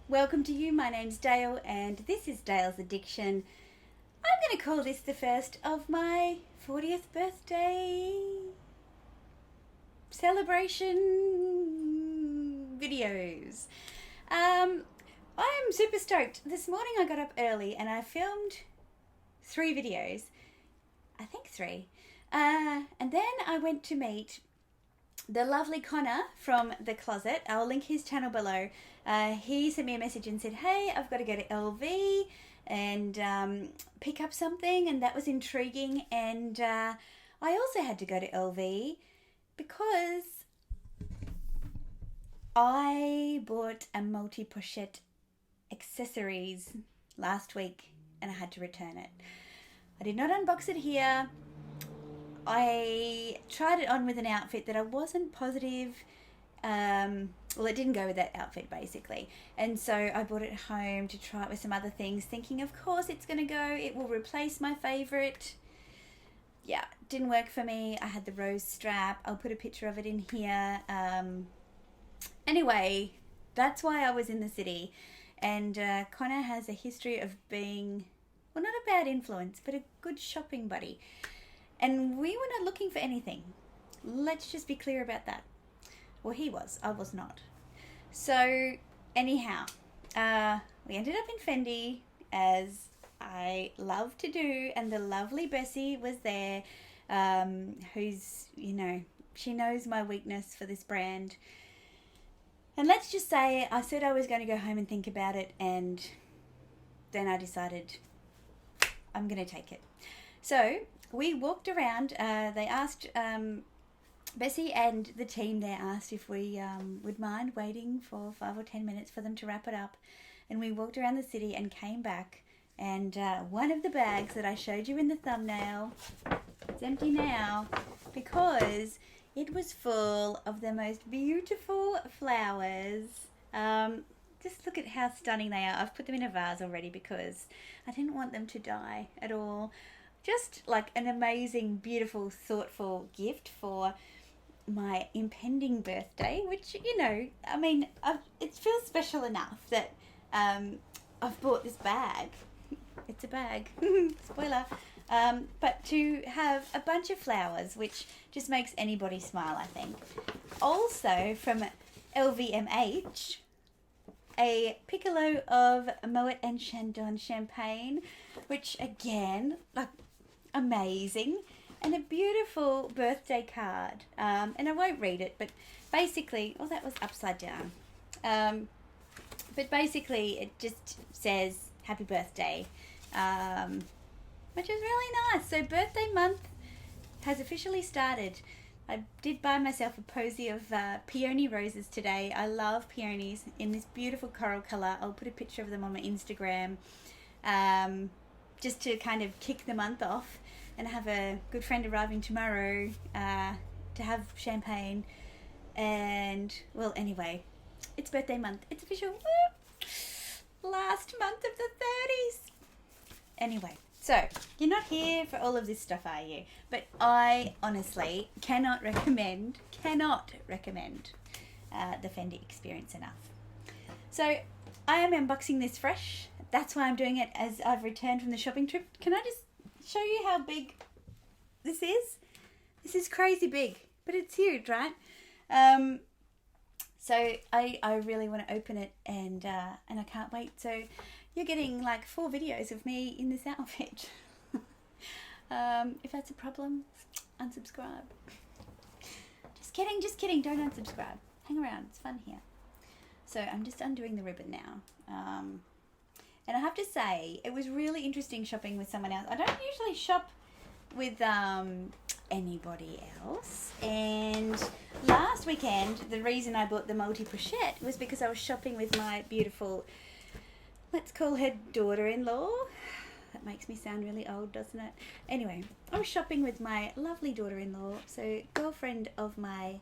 Welcome to you. My name's Dale, and this is Dale's Addiction. I'm going to call this the first of my 40th birthday celebration videos. I'm super stoked. This morning I got up early and I filmed 3 videos. I think 3. And then I went to meet the lovely Connor from The Closet. I'll link his channel below. He sent me a message and said, hey, I've got to go to LV and pick up something, and that was intriguing. And I also had to go to LV because I bought a multi-pochette accessories last week and I had to return it. I did not unbox it here. I tried it on with an outfit that I wasn't positive. Well, it didn't go with that outfit basically. And so I brought it home to try it with some other things, thinking of course it's going to go. It will replace my favorite. Yeah, didn't work for me. I had the rose strap. I'll put a picture of it in here. Anyway, that's why I was in the city. And Connor has a history of being, well, not a bad influence, but a good shopping buddy. And we were not looking for anything. Let's just be clear about that. Well, he was. I was not. So, anyhow, we ended up in Fendi, as I love to do, and the lovely Bessie was there, who's, she knows my weakness for this brand. And let's just say I said I was going to go home and think about it, and then I decided I'm going to take it. So we walked around. They asked, Bessie and the team there asked if we would mind waiting for 5 or 10 minutes for them to wrap it up. And we walked around the city and came back. And one of the bags that I showed you in the thumbnail, it's empty now because it was full of the most beautiful flowers. Just look at how stunning they are. I've put them in a vase already because I didn't want them to die at all. Just like an amazing, beautiful, thoughtful gift for my impending birthday, which, it feels special enough that I've bought this bag. It's a bag. Spoiler. But to have a bunch of flowers, which just makes anybody smile, I think. Also from LVMH, a piccolo of Moet and Chandon champagne, which again, amazing, and a beautiful birthday card. And I won't read it, but basically, that was upside down. But basically, it just says happy birthday, which is really nice. So birthday month has officially started. I did buy myself a posy of peony roses today. I love peonies in this beautiful coral colour. I'll put a picture of them on my Instagram, just to kind of kick the month off. And I have a good friend arriving tomorrow to have champagne. And, well, anyway, it's birthday month. It's official. Woo! Last month of the 30s. Anyway, so you're not here for all of this stuff, are you? But I honestly cannot recommend the Fendi experience enough. So I am unboxing this fresh. That's why I'm doing it as I've returned from the shopping trip. Can I just show you how big this is? This is crazy big, but it's huge, right? So I really want to open it, and I can't wait. So you're getting like 4 videos of me in this outfit. If that's a problem, unsubscribe. Just kidding, don't unsubscribe. Hang around, it's fun here. So I'm just undoing the ribbon now. And I have to say, it was really interesting shopping with someone else. I don't usually shop with anybody else. And last weekend, the reason I bought the multi-pochette was because I was shopping with my beautiful, let's call her daughter-in-law. That makes me sound really old, doesn't it? Anyway, I was shopping with my lovely daughter-in-law, so girlfriend of my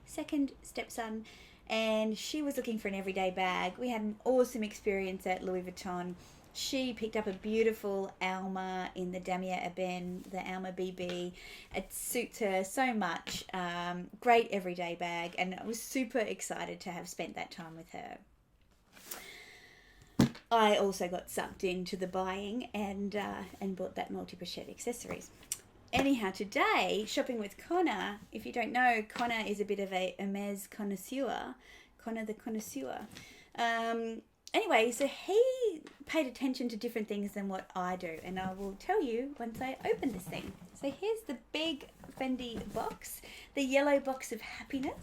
second stepson, and she was looking for an everyday bag. We had an awesome experience at Louis Vuitton. She picked up a beautiful Alma in the Damier Ebene, the Alma BB. It suits her so much. Great everyday bag, and I was super excited to have spent that time with her. I also got sucked into the buying and bought that multi-pochette accessories. Anyhow, today, shopping with Connor, if you don't know, Connor is a bit of a Hermes connoisseur. Connor the connoisseur. Anyway, so he paid attention to different things than what I do, and I will tell you once I open this thing. So here's the big Fendi box, the yellow box of happiness.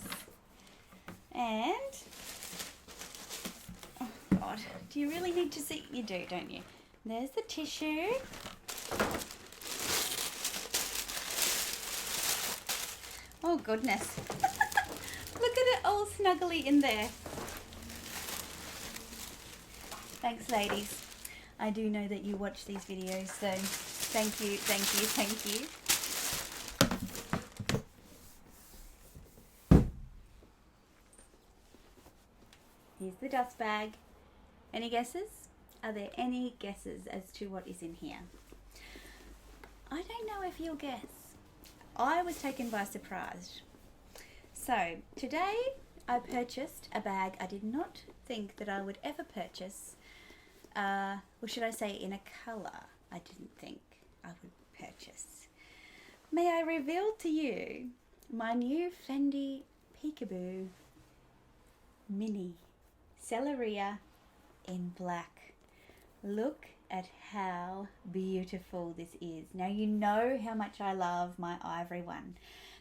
And, oh God, do you really need to see? You do, don't you? There's the tissue. Oh goodness. Look at it all snuggly in there. Thanks, ladies. I do know that you watch these videos, so thank you, thank you, thank you. Here's the dust bag. Any guesses? Are there any guesses as to what is in here? I don't know if you'll guess. I was taken by surprise. So today I purchased a bag I did not think that I would ever purchase, or should I say in a colour I didn't think I would purchase. May I reveal to you my new Fendi Peekaboo Mini Celleria in black. Look at how beautiful this is. Now you know how much I love my ivory one.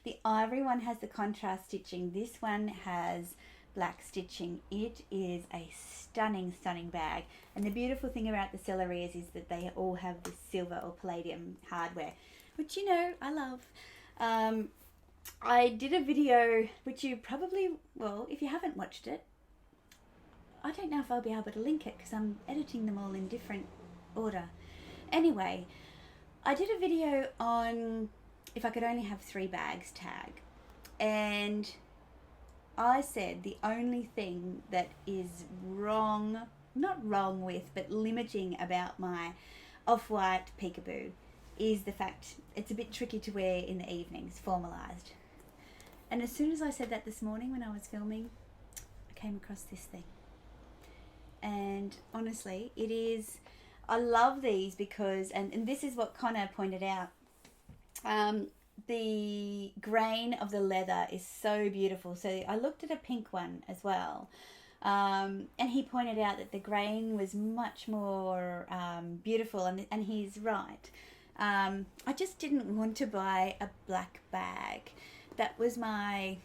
The ivory one has the contrast stitching. This one has black stitching. It is a stunning, stunning bag. And the beautiful thing about the Cellerias is that they all have this silver or palladium hardware, which you know I love. I did a video, which you probably, well, if you haven't watched it, I don't know if I'll be able to link it because I'm editing them all in different order. Anyway, I did a video on if I could only have 3 bags tag, and I said the only thing that is wrong, not wrong with, but limiting about my off-white peekaboo is the fact it's a bit tricky to wear in the evenings, formalised. And as soon as I said that this morning when I was filming, I came across this thing. And honestly, it is, I love these because, and this is what Connor pointed out, the grain of the leather is so beautiful. So I looked at a pink one as well, and he pointed out that the grain was much more beautiful, and he's right. I just didn't want to buy a black bag. That was my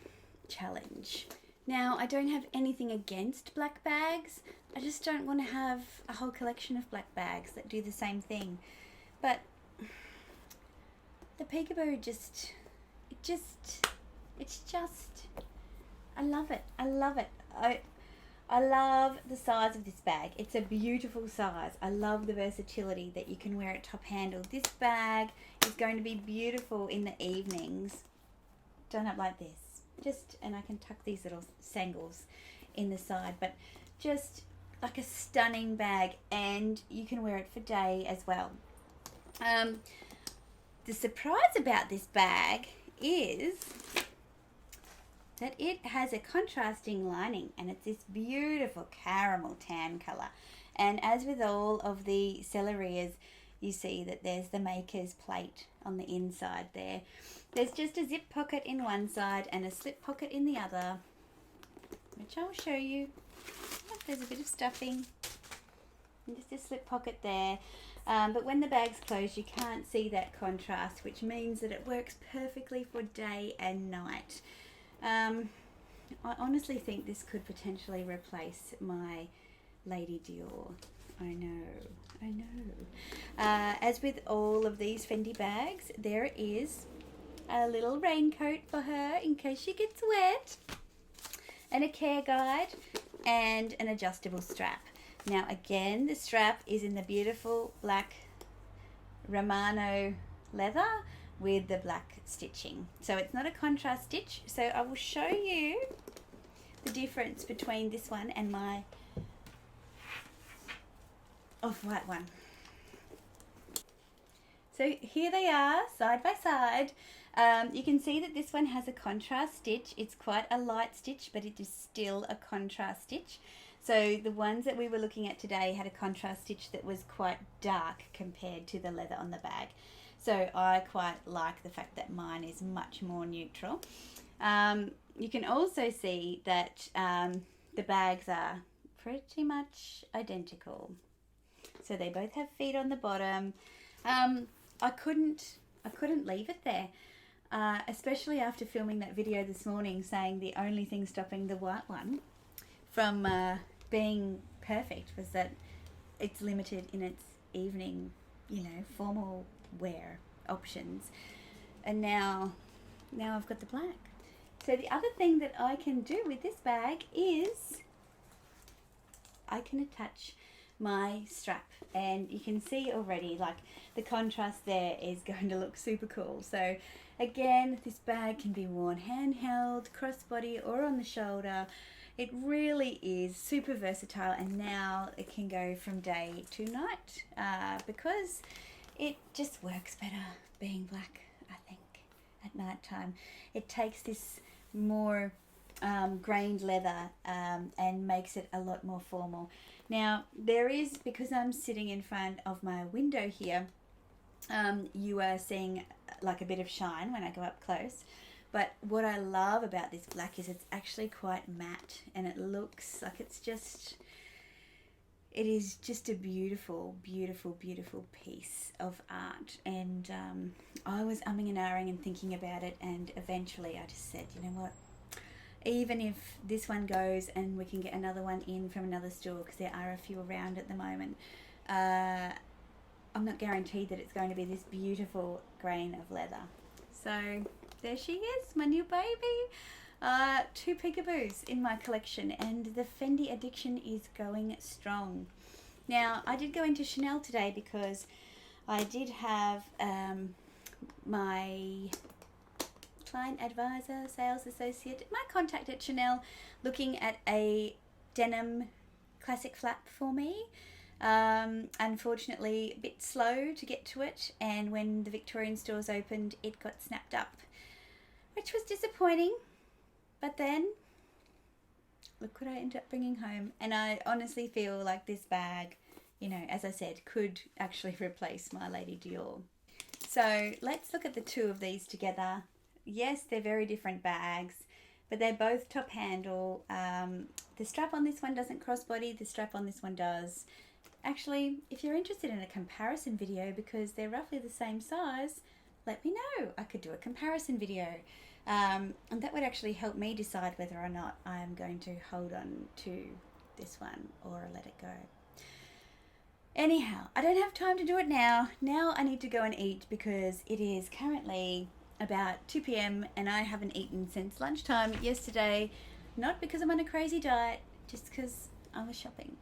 challenge. Now, I don't have anything against black bags. I just don't want to have a whole collection of black bags that do the same thing. But the peekaboo it's just, I love it. I love it. I love the size of this bag. It's a beautiful size. I love the versatility that you can wear it top handle. This bag is going to be beautiful in the evenings. Done up like this. And I can tuck these little sangles in the side, but just like a stunning bag, and you can wear it for day as well. The surprise about this bag is that it has a contrasting lining, and it's this beautiful caramel tan colour. And as with all of the Cellerias, you see that there's the maker's plate on the inside there. There's just a zip pocket in one side and a slip pocket in the other, which I'll show you. Look, there's a bit of stuffing and just a slip pocket there. But when the bag's closed, you can't see that contrast, which means that it works perfectly for day and night. I honestly think this could potentially replace my Lady Dior. I know. As with all of these Fendi bags, there is a little raincoat for her in case she gets wet, and a care guide, and an adjustable strap. Now again, the strap is in the beautiful black Romano leather with the black stitching. So it's not a contrast stitch. So I will show you the difference between this one and my off-white one. So here they are, side by side. You can see that this one has a contrast stitch. It's quite a light stitch, but it is still a contrast stitch. So the ones that we were looking at today had a contrast stitch that was quite dark compared to the leather on the bag. So I quite like the fact that mine is much more neutral. You can also see that the bags are pretty much identical. So they both have feet on the bottom. I couldn't leave it there, especially after filming that video this morning saying the only thing stopping the white one from being perfect was that it's limited in its evening, formal wear options. And now I've got the black. So the other thing that I can do with this bag is I can attach my strap, and you can see already like the contrast there is going to look super cool. So again, this bag can be worn handheld, crossbody, or on the shoulder. It really is super versatile, and now it can go from day to night because it just works better being black, I think, at night time. It takes this more grained leather and makes it a lot more formal. Now there is, because I'm sitting in front of my window here, you are seeing like a bit of shine when I go up close. But what I love about this black is it's actually quite matte, and it looks like it is just a beautiful, beautiful, beautiful piece of art. And I was umming and ahhing and thinking about it, and eventually I just said, you know what, even if this one goes and we can get another one in from another store, because there are a few around at the moment, I'm not guaranteed that it's going to be this beautiful grain of leather. So there she is, my new baby. 2 peekaboos in my collection, and the Fendi addiction is going strong. Now I did go into Chanel today because I did have my client advisor, sales associate, my contact at Chanel, looking at a denim classic flap for me. Unfortunately a bit slow to get to it, and when the Victorian stores opened it got snapped up, which was disappointing. But then look what I ended up bringing home, and I honestly feel like this bag, as I said, could actually replace my Lady Dior. So let's look at the two of these together. Yes, they're very different bags, but they're both top handle. The strap on this one doesn't crossbody, the strap on this one does. Actually, if you're interested in a comparison video, because they're roughly the same size, let me know. I could do a comparison video. And that would actually help me decide whether or not I am going to hold on to this one or let it go. Anyhow, I don't have time to do it now. Now I need to go and eat, because it is currently about 2 p.m. and I haven't eaten since lunchtime yesterday. Not because I'm on a crazy diet, just because I was shopping.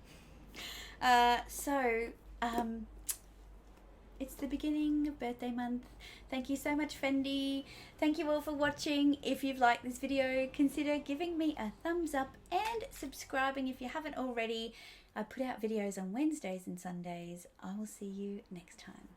It's the beginning of birthday month. Thank you so much, Fendi. Thank you all for watching. If you've liked this video, consider giving me a thumbs up and subscribing if you haven't already. I put out videos on Wednesdays and Sundays. I will see you next time.